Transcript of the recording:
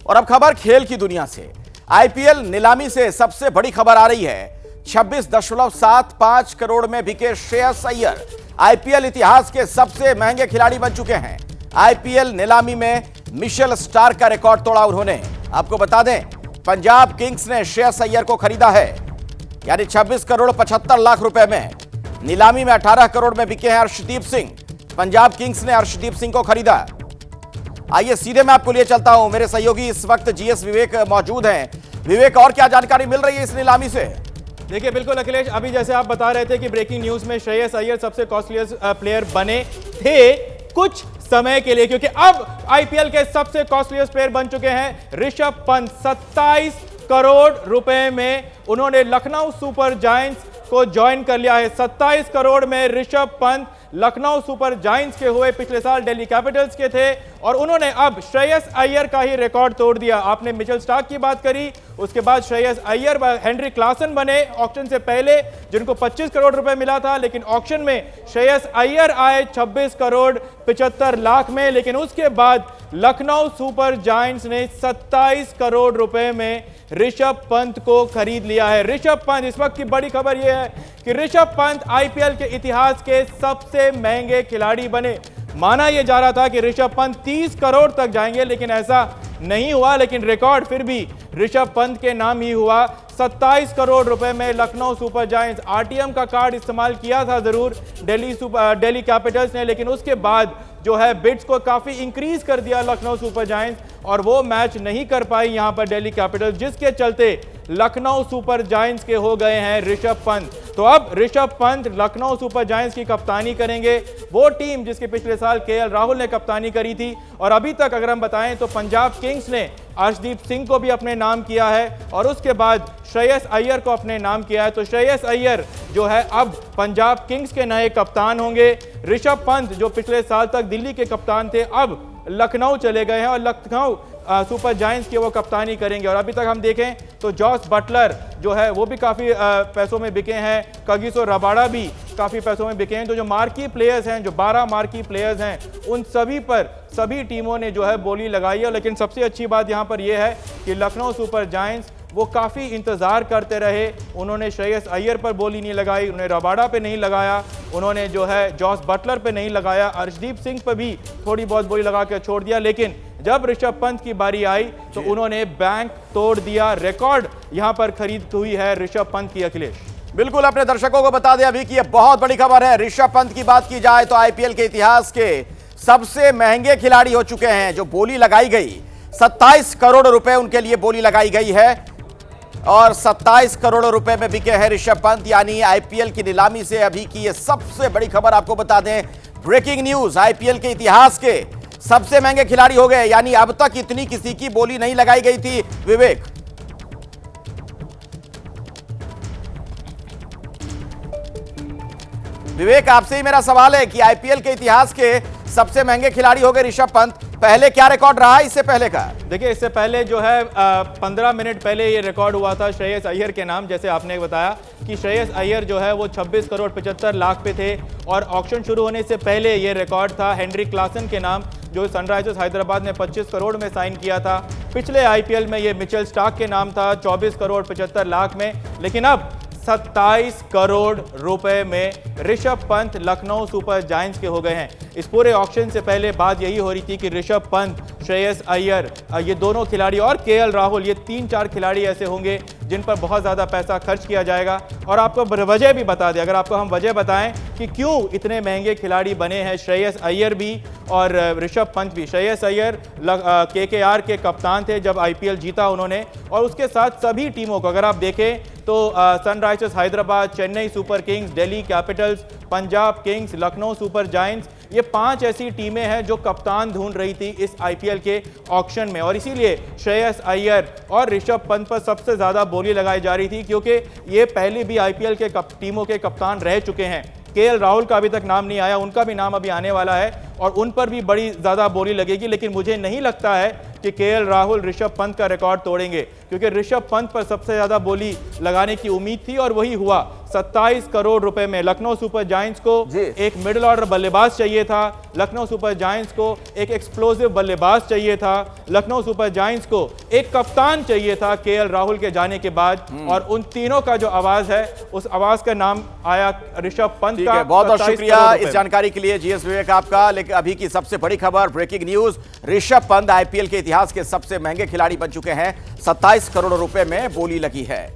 और अब खबर खेल की दुनिया से। आईपीएल नीलामी से सबसे बड़ी खबर आ रही है। 26.75 करोड़ में बिके श्रेयस अय्यर आईपीएल इतिहास के सबसे महंगे खिलाड़ी बन चुके हैं। आईपीएल नीलामी में मिशेल स्टार्क का रिकॉर्ड तोड़ा उन्होंने। आपको बता दें, पंजाब किंग्स ने श्रेयस अय्यर को खरीदा है, यानी 26 करोड़ 75 लाख रुपए में। नीलामी में 18 करोड़ में बिके हैं अर्शदीप सिंह। पंजाब किंग्स ने अर्शदीप सिंह को खरीदा। आइए सीधे मैं आपको लिए चलता हूं, मेरे सहयोगी इस वक्त जीएस विवेक मौजूद हैं। विवेक, और क्या जानकारी मिल रही है इस नीलामी से? देखिए, बिल्कुल अखिलेश, अभी जैसे आप बता रहे थे कि ब्रेकिंग न्यूज में श्रेयस अय्यर सबसे कॉस्टलीस्ट प्लेयर बने थे कुछ समय के लिए, क्योंकि अब आईपीएल के सबसे कॉस्टलीस्ट प्लेयर बन चुके हैं ऋषभ पंत। 27 करोड़ रुपए में उन्होंने लखनऊ सुपर जायंट्स को ज्वाइन कर लिया है। 27 करोड़ में ऋषभ पंत लखनऊ सुपर जायंट्स के हुए, पिछले साल दिल्ली कैपिटल्स के थे, और उन्होंने अब श्रेयस अय्यर का ही रिकॉर्ड तोड़ दिया। आपने मिचेल स्टार्क की बात करी, उसके बाद श्रेयस अय्यर, हेनरी क्लासन बने ऑक्शन से पहले, जिनको 25 करोड़ रुपए मिला था, लेकिन ऑक्शन में श्रेयस अय्यर आए 26 करोड़ 75 लाख में। लेकिन उसके बाद लखनऊ सुपर जायंट्स ने 27 करोड़ रुपए में ऋषभ पंत को खरीद लिया है। ऋषभ पंत, इस वक्त की बड़ी खबर यह है कि ऋषभ पंत आईपीएल के इतिहास के सबसे महंगे खिलाड़ी बने। माना यह जा रहा था कि ऋषभ पंत 30 करोड़ तक जाएंगे, लेकिन ऐसा नहीं हुआ। लेकिन रिकॉर्ड फिर भी ऋषभ पंत के नाम ही हुआ। 27 करोड़ रुपए में लखनऊ सुपर जायंट्स, आरटीएम का कार्ड इस्तेमाल किया था जरूर दिल्ली कैपिटल्स ने, लेकिन उसके बाद जो है बिड्स को काफी इंक्रीज कर दिया लखनऊ सुपर जायंट्स, और वो मैच नहीं कर पाई यहां पर दिल्ली कैपिटल्स, जिसके चलते लखनऊ सुपर जायंट्स के हो गए हैं ऋषभ पंत। तो अब ऋषभ पंत लखनऊ सुपर जायंट्स की कप्तानी करेंगे, वो टीम जिसके पिछले साल केएल राहुल ने कप्तानी करी थी। और अभी तक अगर हम बताएं तो पंजाब किंग्स ने अर्शदीप सिंह को भी अपने नाम किया है, और उसके बाद श्रेयस अय्यर को अपने नाम किया है। तो श्रेयस अय्यर जो है अब पंजाब किंग्स के नए कप्तान होंगे। ऋषभ पंत जो पिछले साल तक दिल्ली के कप्तान थे, अब लखनऊ चले गए हैं और लखनऊ सुपर जायंट्स की वो कप्तानी करेंगे। और अभी तक हम देखें तो जॉस बटलर जो है वो भी काफ़ी पैसों में बिके हैं, कगिसो रबाडा भी काफ़ी पैसों में बिके हैं। तो जो मार्की प्लेयर्स हैं, जो 12 मार्की प्लेयर्स हैं, उन सभी पर सभी टीमों ने जो है बोली लगाई है। लेकिन सबसे अच्छी बात यहाँ पर यह है कि लखनऊ सुपर जायंट्स वो काफ़ी इंतज़ार करते रहे। उन्होंने श्रेयस अय्यर पर बोली नहीं लगाई, उन्होंने रबाडा पे नहीं लगाया, उन्होंने जो है जॉस बटलर पे नहीं लगाया, अर्शदीप सिंह पर भी थोड़ी बहुत बोली लगा के छोड़ दिया। लेकिन जब ऋषभ पंत की बारी आई तो उन्होंने बैंक तोड़ दिया। रिकॉर्ड यहां पर खरीद हुई है ऋषभ पंत की। अखिलेश, बिल्कुल अपने दर्शकों को बता दें अभी कि यह बहुत बड़ी खबर है। ऋषभ पंत की बात की जाए तो आईपीएल के इतिहास के सबसे महंगे खिलाड़ी हो चुके हैं। जो बोली लगाई गई 27 करोड़ रुपए उनके लिए बोली लगाई गई है, और 27 करोड़ रुपए में बिके हैं ऋषभ पंत। यानी आईपीएल की नीलामी से अभी की यह सबसे बड़ी खबर। आपको बता दें, ब्रेकिंग न्यूज, आईपीएल के इतिहास के सबसे महंगे खिलाड़ी हो गए। यानी अब तक इतनी किसी की बोली नहीं लगाई गई थी। विवेक, आपसे ही मेरा सवाल है कि आईपीएल के इतिहास के सबसे महंगे खिलाड़ी हो गए ऋषभ पंत। पहले क्या रिकॉर्ड रहा इससे पहले का? देखिए, इससे पहले जो है 15 मिनट पहले ये रिकॉर्ड हुआ था श्रेयस अय्यर के नाम। जैसे आपने बताया कि श्रेयस अय्यर जो है वो 26 करोड़ 75 लाख पे थे, और ऑक्शन शुरू होने से पहले ये रिकॉर्ड था हेनरी क्लासन के नाम, जो सनराइजर्स हैदराबाद ने 25 करोड़ में साइन किया था। पिछले आईपीएल में ये मिचेल स्टार्क के नाम था 24 करोड़ 75 लाख में। लेकिन अब 27 करोड़ रुपए में ऋषभ पंत लखनऊ सुपर जायंट्स के हो गए हैं। इस पूरे ऑक्शन से पहले बात यही हो रही थी कि ऋषभ पंत, श्रेयस अय्यर, ये दोनों खिलाड़ी और केएल राहुल, ये 3-4 खिलाड़ी ऐसे होंगे जिन पर बहुत ज़्यादा पैसा खर्च किया जाएगा। और आपको वजह भी बता दें, अगर आपको हम वजह बताएं कि क्यों इतने महंगे खिलाड़ी बने हैं श्रेयस अय्यर भी और ऋषभ पंत भी। श्रेयस अय्यर केकेआर के कप्तान थे जब आईपीएल जीता उन्होंने, और उसके साथ सभी टीमों को अगर आप देखें तो Sunrisers Hyderabad, Chennai super Kings, Delhi Capitals, Punjab Kings, Lucknow super giants, ये 5 ऐसी टीमें हैं जो कप्तान ढूंढ रही थी इस आईपीएल के ऑक्शन में। और इसीलिए श्रेयस अय्यर और ऋषभ पंत पर सबसे ज़्यादा बोली लगाई जा रही थी, क्योंकि ये पहले भी आईपीएल के टीमों के कप्तान रह चुके हैं। केएल राहुल का अभी तक नाम नहीं आया, उनका भी नाम अभी आने वाला है, और उन पर भी बड़ी ज़्यादा बोली लगेगी। लेकिन मुझे नहीं लगता है कि केएल राहुल ऋषभ पंत का रिकॉर्ड तोड़ेंगे, क्योंकि ऋषभ पंत पर सबसे ज़्यादा बोली लगाने की उम्मीद थी और वही हुआ। 27 करोड़ रुपए में। लखनऊ सुपर जायंट्स को जी। एक मिडिल ऑर्डर बल्लेबाज चाहिए था, लखनऊ सुपर जायंट्स को एक एक्सप्लोसिव बल्लेबाज चाहिए था, लखनऊ सुपर जायंट्स को एक कप्तान चाहिए था केएल राहुल के जाने के बाद, और उन तीनों का जो आवाज है उस आवाज का नाम आया ऋषभ पंत ठीक का। है, बहुत बहुत 27 शुक्रिया करोड़ इस रुपए। जानकारी के लिए जीएस विवेक आपका। लेकिन अभी की सबसे बड़ी खबर, breaking news, Rishabh Pant IPL के इतिहास के सबसे महंगे खिलाड़ी बन चुके हैं। 27 करोड़ रुपए में बोली लगी है।